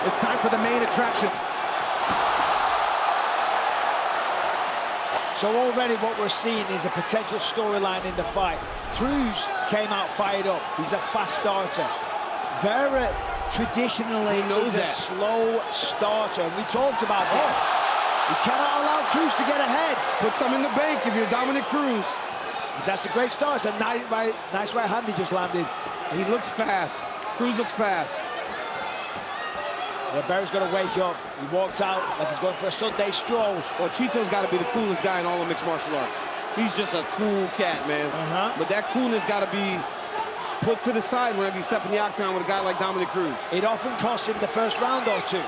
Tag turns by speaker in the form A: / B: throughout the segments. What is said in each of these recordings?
A: It's time for the main attraction.
B: So already what we're seeing is a potential storyline in the fight. Cruz came out fired up. He's a fast starter. Vera traditionally is a slow starter. And we talked about this. You cannot allow Cruz to get ahead.
C: Put some in the bank if you're Dominick Cruz.
B: That's a great start. It's a nice right hand he just landed.
C: He looks fast. Cruz looks fast.
B: Yeah, Vera's got to wake up. He walked out like he's going for a Sunday stroll.
C: Well, Chito's got to be the coolest guy in all of mixed martial arts. He's just a cool cat, man. But that coolness got to be put to the side whenever you step in the octagon with a guy like Dominick Cruz.
B: It often costs him the first round or two.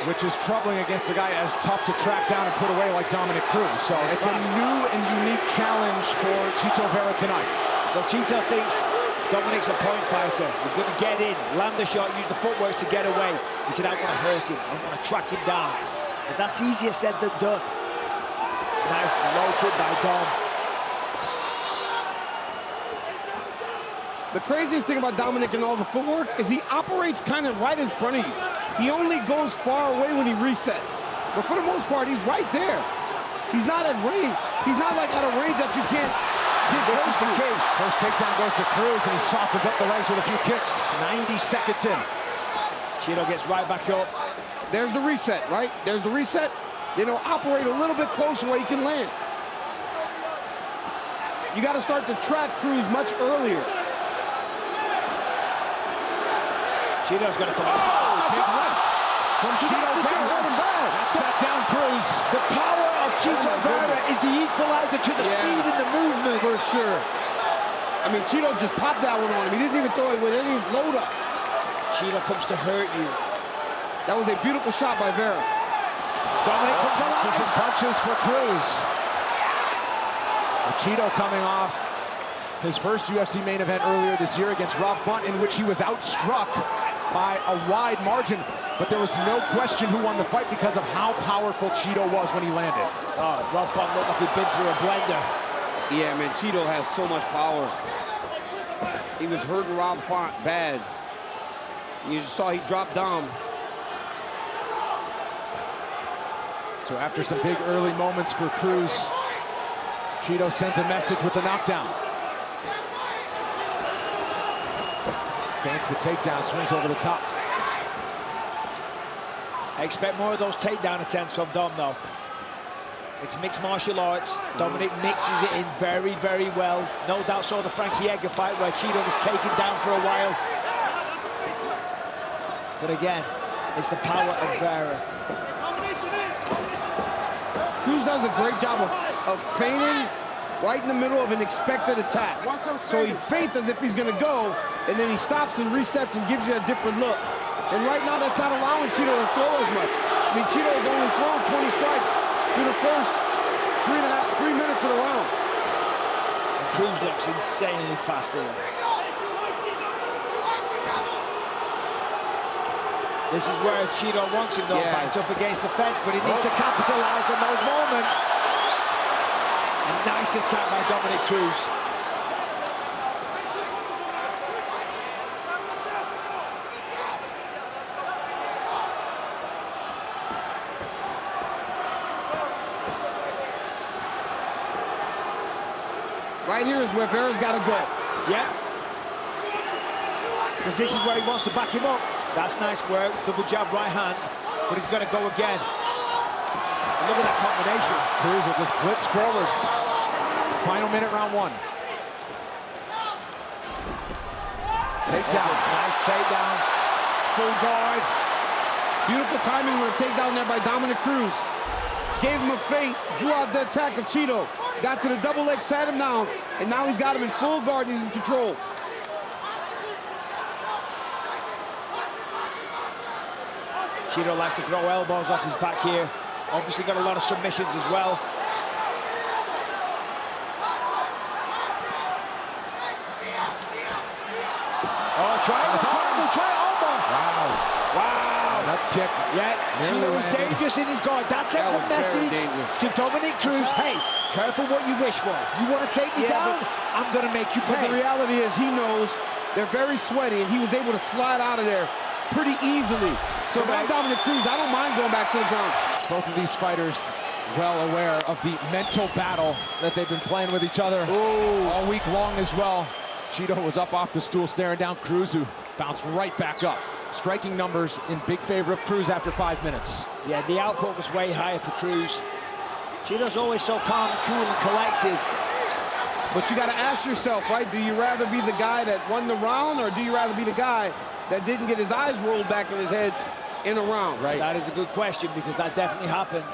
A: Which is troubling against a guy as tough to track down and put away like Dominick Cruz. So it's a new and unique challenge for Chito Vera tonight.
B: So Chito thinks Dominick's a point fighter. He's going to get in, land the shot, use the footwork to get away. He said, I want to hurt him. I want to track him down. But that's easier said than done. Nice low kick by Dom.
C: The craziest thing about Dominick and all the footwork is he operates kind of right in front of you. He only goes far away when he resets. But for the most part, he's right there. He's not at range. He's not like at a range that you can't get.
B: This is the key.
A: First takedown goes to Cruz, and he softens up the legs with a few kicks. 90 seconds in.
B: Chito gets right back up.
C: There's the reset, right? There's the reset. You know, operate a little bit closer where you can land. You got to start to track Cruz much earlier.
B: Chito's going to come out.
A: Big left from Chito Vera. That sat down Cruz.
B: The power of Chito Vera is the equalizer to the speed and the movement.
C: For sure. I mean, Chito just popped that one on him. He didn't even throw it with any load up.
B: Chito comes to hurt you.
C: That was a beautiful shot by Vera.
B: Dominick comes alive.
A: And punches for Cruz. Chito coming off his first UFC main event earlier this year against Rob Font, in which he was outstruck by a wide margin, but there was no question who won the fight because of how powerful Chito was when he landed.
B: Oh, Rob Font looked like he'd been through a blender.
C: Yeah, man, Chito has so much power. He was hurting Rob Font bad. You just saw he dropped Dom.
A: So after some big early moments for Cruz, Chito sends a message with the knockdown. Feints the takedown, swings over the top.
B: I expect more of those takedown attempts from Dom, though. It's mixed martial arts. Dominick mixes it in very, very well. No doubt saw the Frankie Edgar fight where Chito was taken down for a while. But again, it's the power of Vera.
C: Cruz does a great job of feigning right in the middle of an expected attack. So he feints as if he's gonna go, and then he stops and resets and gives you a different look. And right now, that's not allowing Chito to throw as much. I mean, Chito has only thrown 20 strikes through the first 3 minutes of the round.
B: And Cruz looks insanely fast here. This is where Chito wants him, though, backed up against the fence, but he needs to capitalize on those moments. A nice attack by Dominick Cruz.
C: Right here is where Vera's got to go.
B: Yeah. Because this is where he wants to back him up. That's nice work, double jab right hand, but he's going to go again. Look at that combination.
A: Cruz will just blitz forward. Final minute, round one. Takedown.
B: Nice takedown. Full guard.
C: Beautiful timing with a takedown there by Dominick Cruz. Gave him a feint, drew out the attack of Chito. Got to the double leg, sat him down, and now he's got him in full guard, he's in control.
B: Chito likes to throw elbows off his back here. Obviously got a lot of submissions as well. Oh, try elbow. Wow.
A: That kick.
B: Yeah, Chito was dangerous in his guard. That sends a message to Dominick Cruz. Hey, careful what you wish for. You want to take me down? I'm going to make you pay.
C: But the reality is he knows they're very sweaty, and he was able to slide out of there pretty easily. So if I'm Dominick Cruz, I don't mind going back to the ground.
A: Both of these fighters well aware of the mental battle that they've been playing with each other all week long as well. Chito was up off the stool staring down Cruz, who bounced right back up. Striking numbers in big favor of Cruz after 5 minutes.
B: Yeah, the output was way higher for Cruz. Chito's always so calm and cool and collected.
C: But you got to ask yourself, right? Do you rather be the guy that won the round, or do you rather be the guy that didn't get his eyes rolled back in his head in a round?
B: Right. That is a good question, because that definitely happened.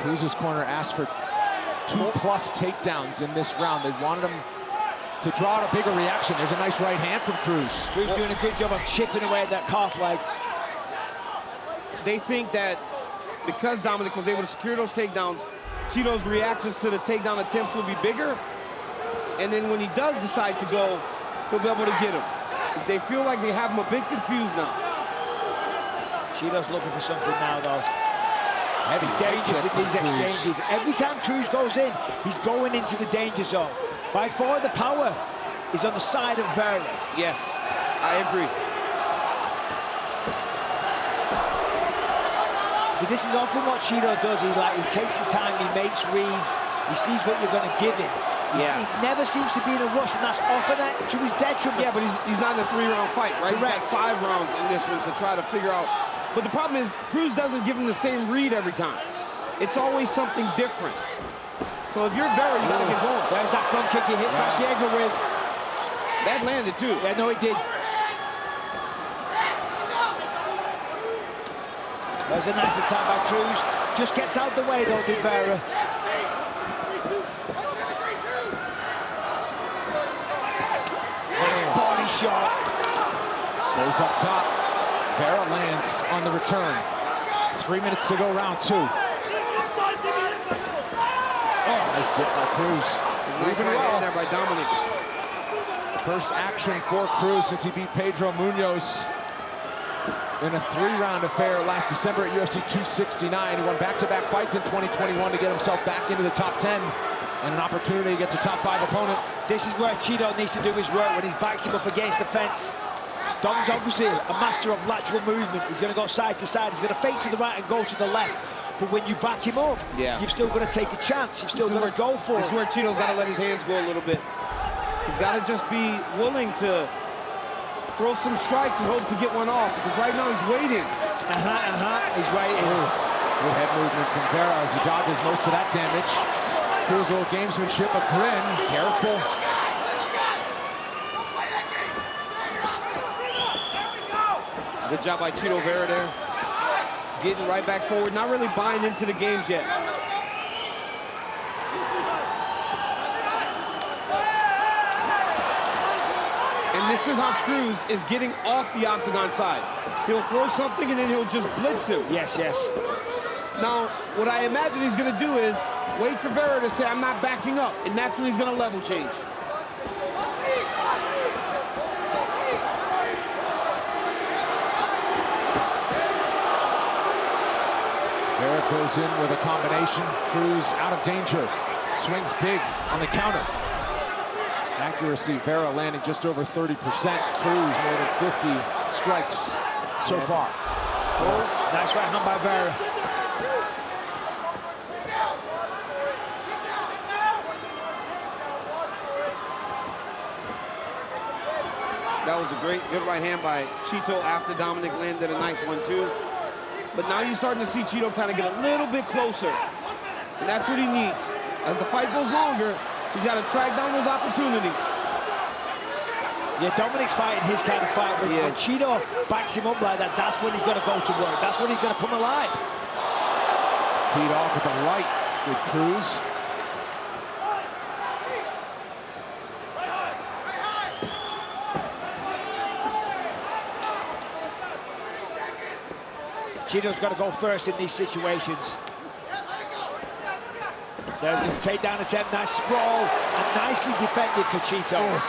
A: Cruz's corner asked for 2+ takedowns in this round. They wanted him to draw out a bigger reaction. There's a nice right hand from Cruz.
B: Cruz doing a good job of chipping away at that calf leg.
C: They think that because Dominick was able to secure those takedowns, Chito's reactions to the takedown attempts will be bigger. And then when he does decide to go, he'll be able to get him. They feel like they have him a bit confused now.
B: Chito's looking for something now, though. He's dangerous in these exchanges. Every time Cruz goes in, he's going into the danger zone. By far, the power is on the side of Vera.
C: Yes, I agree.
B: So this is often what Chito does. He takes his time, he makes reads, he sees what you're going to give him. He never seems to be in a rush, and that's often to his detriment.
C: Yeah, but he's not in a 3-round fight, right?
B: Correct.
C: He's got 5 rounds in this one to try to figure out. But the problem is, Cruz doesn't give him the same read every time. It's always something different. So if you're Vera, you gotta get going.
B: There's that front kick he hit Frank Yeager with.
C: That landed too.
B: Yeah, no, it did. There's a nice attack by Cruz. Just gets out the way though, did Vera. Nice body shot.
A: Goes up top. Vera lands on the return. 3 minutes to go, round 2. Nice dip by Cruz.
C: Nice right hand there by Dominick.
A: First action for Cruz since he beat Pedro Munoz in a 3-round affair last December at UFC 269. He won back-to-back fights in 2021 to get himself back into the top 10 and an opportunity against a top 5 opponent.
B: This is where Chito needs to do his work when he's backed him up against the fence. Dom's obviously a master of lateral movement. He's going to go side to side. He's going to fake to the right and go to the left. But when you back him up, you've still got to take a chance. You've still got to go for it.
C: This is where Chito's got to let his hands go a little bit. He's got to just be willing to throw some strikes and hope to get one off, because right now he's waiting.
B: He's waiting.
A: Good head movement from Vera as he dodges most of that damage. Cruz, a little gamesmanship, a grin. Careful.
C: Good job by Chito Vera there. Getting right back forward, not really buying into the games yet. And this is how Cruz is getting off the octagon side. He'll throw something and then he'll just blitz him.
B: Yes.
C: Now, what I imagine he's gonna do is wait for Vera to say, I'm not backing up, and that's when he's gonna level change.
A: Vera goes in with a combination. Cruz out of danger. Swings big on the counter. Accuracy, Vera landing just over 30%. Cruz more than 50 strikes so far.
B: Nice right hand by Vera.
C: That was a good right hand by Chito after Dominick landed a nice one too. But now you're starting to see Chito kind of get a little bit closer. And that's what he needs. As the fight goes longer, he's got to track down those opportunities.
B: Yeah, Dominick's fighting his kind of fight, but when Chito backs him up like that, that's when he's going to go to work. That's when he's going to come alive.
A: Teed off with the right with Cruz.
B: Chito's got to go first in these situations. There's the takedown attempt, nice sprawl, and nicely defended for Chito.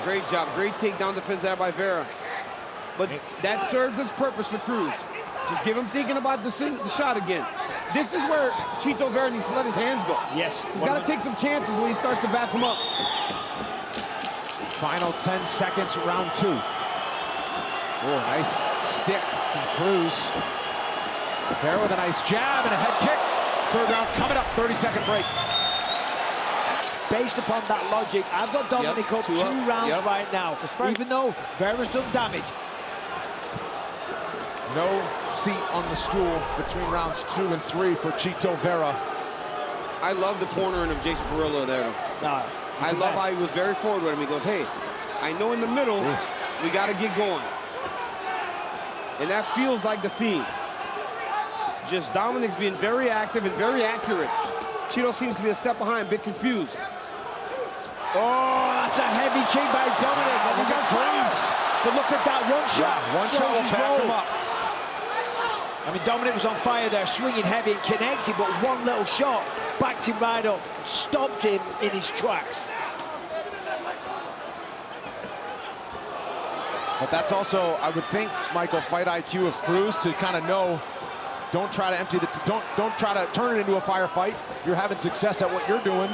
C: Great job, great takedown defense there by Vera. But that serves its purpose for Cruz. Just give him thinking about the shot again. This is where Chito Vera needs to let his hands go.
B: Yes.
C: He's got to take some chances when he starts to back him up.
A: Final 10 seconds, round 2. Oh, nice stick from Cruz. Vera with a nice jab and a head kick. Third round coming up, 30-second break.
B: Based upon that logic, I've got Dominick up two rounds right now, even though Vera's done damage.
A: No seat on the stool between rounds 2 and 3 for Chito Vera.
C: I love the cornering of Jason Perillo there. I love how he was very forward with him. He goes, hey, I know in the middle, we got to get going. And that feels like the theme. Just Dominick's being very active and very accurate. Chito seems to be a step behind, a bit confused.
B: Oh, that's a heavy kick by Dominick. And he's on fire. But look at that one shot.
A: Yeah, one shot will back him up.
B: I mean, Dominick was on fire there, swinging heavy and connecting, but one little shot backed him right up, stopped him in his tracks.
A: But that's also, I would think, Michael, fight IQ of Cruz to kind of know, don't try to empty the, don't try to turn it into a firefight. You're having success at what you're doing.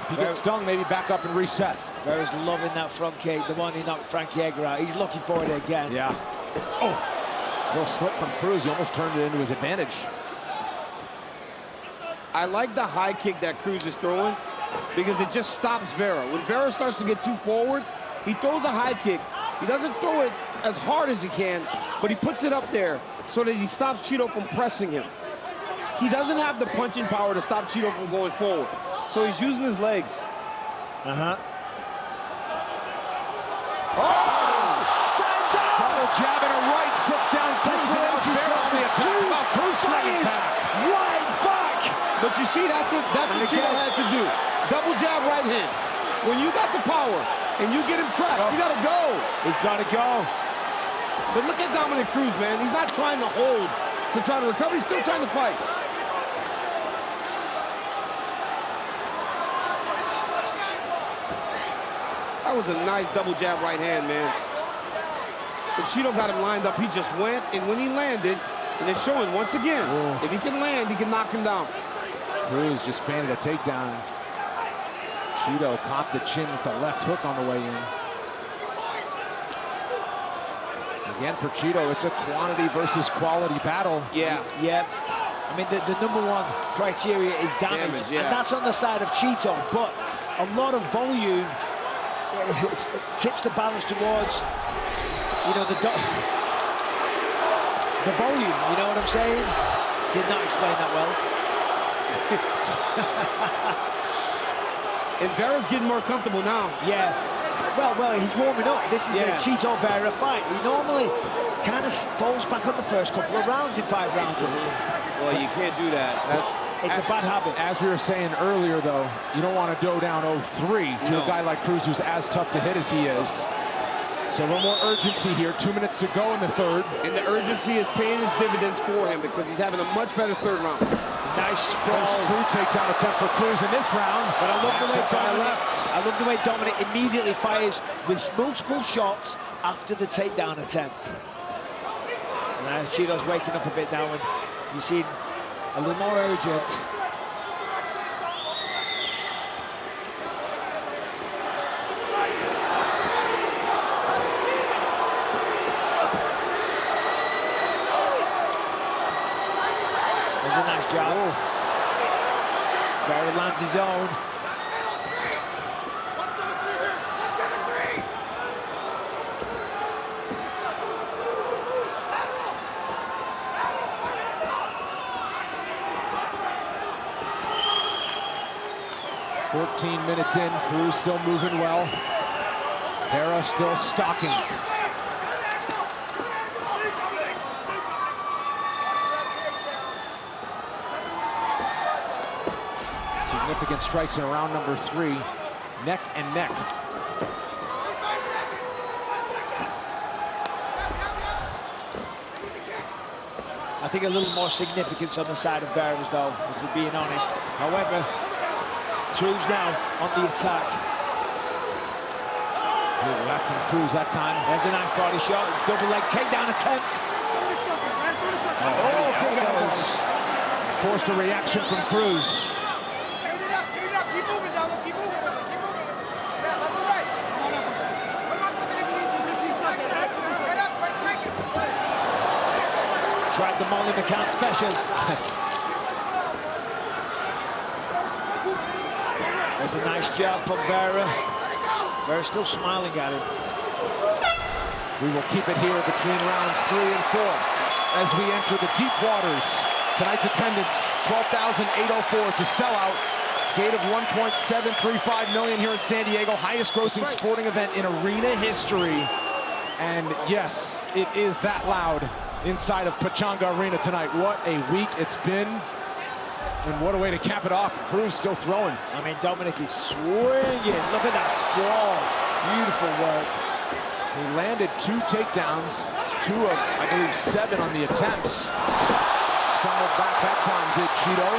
A: If you get stung, maybe back up and reset.
B: Vera's loving that front kick, the one he knocked Frankie Edgar out. He's looking for it again.
A: Yeah. Oh, little slip from Cruz. He almost turned it into his advantage.
C: I like the high kick that Cruz is throwing because it just stops Vera. When Vera starts to get too forward, he throws a high kick. He doesn't throw it as hard as he can, but he puts it up there so that he stops Chito from pressing him. He doesn't have the punching power to stop Chito from going forward, so he's using his legs.
B: Oh!
A: Side down! Double jab and a right, sits down Cruz, and now Vera on the attack. Cruz sliding back.
B: Right back!
C: But you see, that's what Chito had to do. Double jab right hand. When you got the power and you get him trapped, you gotta go.
B: He's gotta go.
C: But look at Dominick Cruz, man. He's not trying to hold to try to recover. He's still trying to fight. That was a nice double jab right hand, man. But Chito got him lined up. He just went, and when he landed, and it's showing once again, if he can land, he can knock him down.
A: Cruz just fanned a takedown. Chito caught the chin with the left hook on the way in. Again, for Chito, it's a quantity versus quality battle.
C: Yeah.
B: I mean, the number one criteria is damage, and that's on the side of Chito, but a lot of volume tips the balance towards, you know, the volume, you know what I'm saying? Did not explain that well.
C: And Vera's getting more comfortable now.
B: Yeah. Well, he's warming up. This is a Chito Vera fight. He normally kind of falls back on the first couple of rounds in 5-rounders.
C: Well, you can't do that.
B: It's a bad habit.
A: As we were saying earlier, though, you don't want to go down 0-3 to a guy like Cruz who's as tough to hit as he is. So a little more urgency here. 2 minutes to go in the third.
C: And the urgency is paying its dividends for him because he's having a much better third round.
B: Nice sprawl.
A: True takedown attempt for Cruz in this round.
B: But I love the way Dominick immediately fires with multiple shots after the takedown attempt. Chito's waking up a bit now, and you see a little more urgent. There's a nice jab. Vera lands his own.
A: Minutes in, Cruz still moving well. Vera still stalking. Significant strikes in round number 3, neck and neck.
B: I think a little more significance on the side of Vera's, though, if we're being honest. However, Cruz now on the attack.
A: Good left from Cruz that time.
B: There's a nice body shot. Double leg takedown attempt. Oh, big elbows.
A: Forced a reaction from Cruz.
D: Keep moving, Dominick. Keep moving. Yeah, left and right. 15 seconds.
B: Tried the Molly McCann special. There's a nice jab from Vera. Vera's still smiling at him.
A: We will keep it here between rounds 3 and 4 as we enter the deep waters. Tonight's attendance, 12,804. It's a sellout. Gate of 1.735 million here in San Diego. Highest grossing sporting event in arena history. And yes, it is that loud inside of Pechanga Arena tonight. What a week it's been. And what a way to cap it off. Cruz still throwing.
B: I mean, Dominick is swinging. Look at that sprawl. Beautiful work.
A: He landed 2 takedowns. It's 2 of, I believe, 7 on the attempts. Stumbled back that time, did Chito.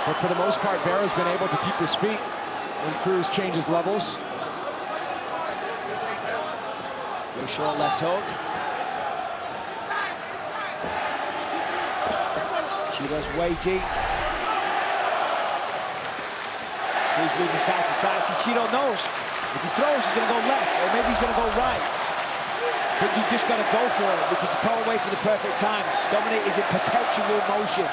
A: But for the most part, Vera's been able to keep his feet when Cruz changes levels.
B: Real short left hook. Chito's waiting. Cruz moving side to side. See, Chito knows if he throws, he's going to go left, or maybe he's going to go right. But you just got to go for it because you can't wait for the perfect time. Dominick is in perpetual motion.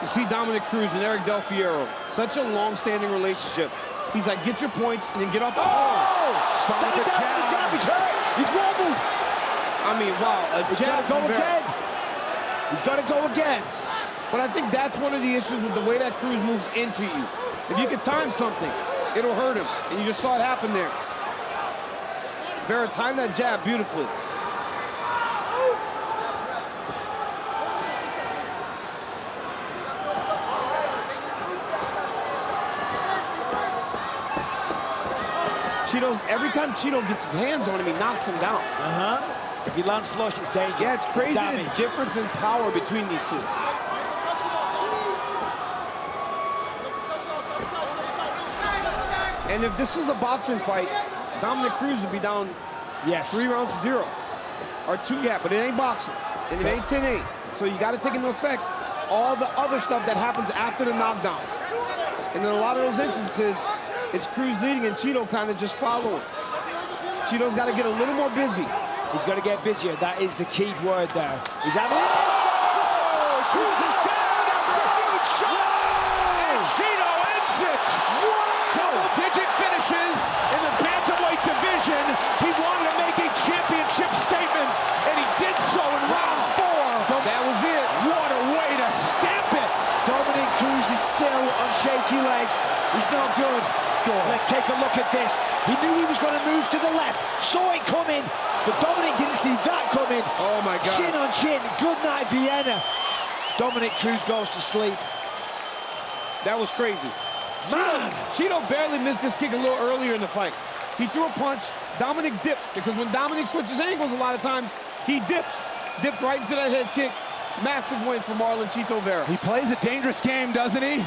C: You see Dominick Cruz and Eric Del Fierro, such a long-standing relationship. He's like, get your points and then get off the...
B: Oh! Stop it down, the jab, he's hurt! He's wobbled!
C: I mean, wow,
B: He's got to go again! He's got to go again!
C: But I think that's one of the issues with the way that Cruz moves into you. If you can time something, it'll hurt him. And you just saw it happen there. Vera timed that jab beautifully. Every time Chito gets his hands on him, he knocks him down.
B: If he lands flush, it's danger.
C: Yeah, it's crazy the difference in power between these two. And if this was a boxing fight, Dominick Cruz would be down 3 rounds to 0. Or 2, yeah, but it ain't boxing. And it ain't 10-8. So you got to take into effect all the other stuff that happens after the knockdowns. And in a lot of those instances, it's Cruz leading and Chito kind of just following. Chito's got to get a little more busy.
B: He's got to get busier. That is the key word there. He's having it.
A: Cruz is down after a huge shot. And Chito ends it. Double-digit finishes in the bantamweight division. He wanted to make a championship statement, and he did so in round 4.
C: That was it.
A: What a way to stamp it.
B: Dominick Cruz is still on shaky legs. He's not good. Let's take a look at this. He knew he was going to move to the left, saw it coming, but Dominick didn't see that coming.
C: Oh my God.
B: Chin on chin, good night Vienna. Dominick Cruz goes to sleep.
C: That was crazy.
B: Man!
C: Chito barely missed this kick a little earlier in the fight. He threw a punch, Dominick dipped, because when Dominick switches angles a lot of times, he dips. Dipped right into that head kick. Massive win for Marlon Chito Vera.
A: He plays a dangerous game, doesn't he?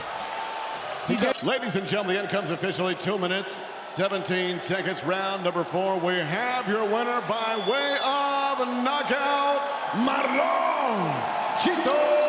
E: Ladies and gentlemen, the end comes officially 2 minutes, 17 seconds, round number 4. We have your winner by way of knockout, Marlon Chito